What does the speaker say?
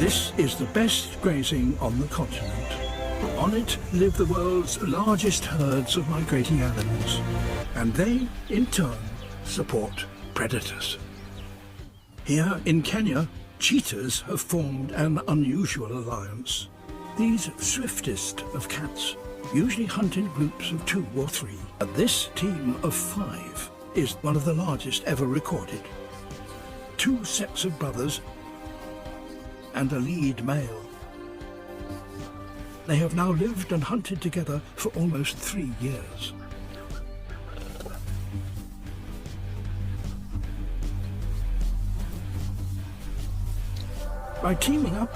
This is the best grazing on the continent. On it live the world's largest herds of migrating animals, and they, in turn, support predators. Here in Kenya, cheetahs have formed an unusual alliance. These swiftest of cats usually hunt in groups of 2 or 3, but this team of 5 is one of the largest ever recorded. 2 sets of brothers and a lead male. They have now lived and hunted together for almost 3 years. By teaming up,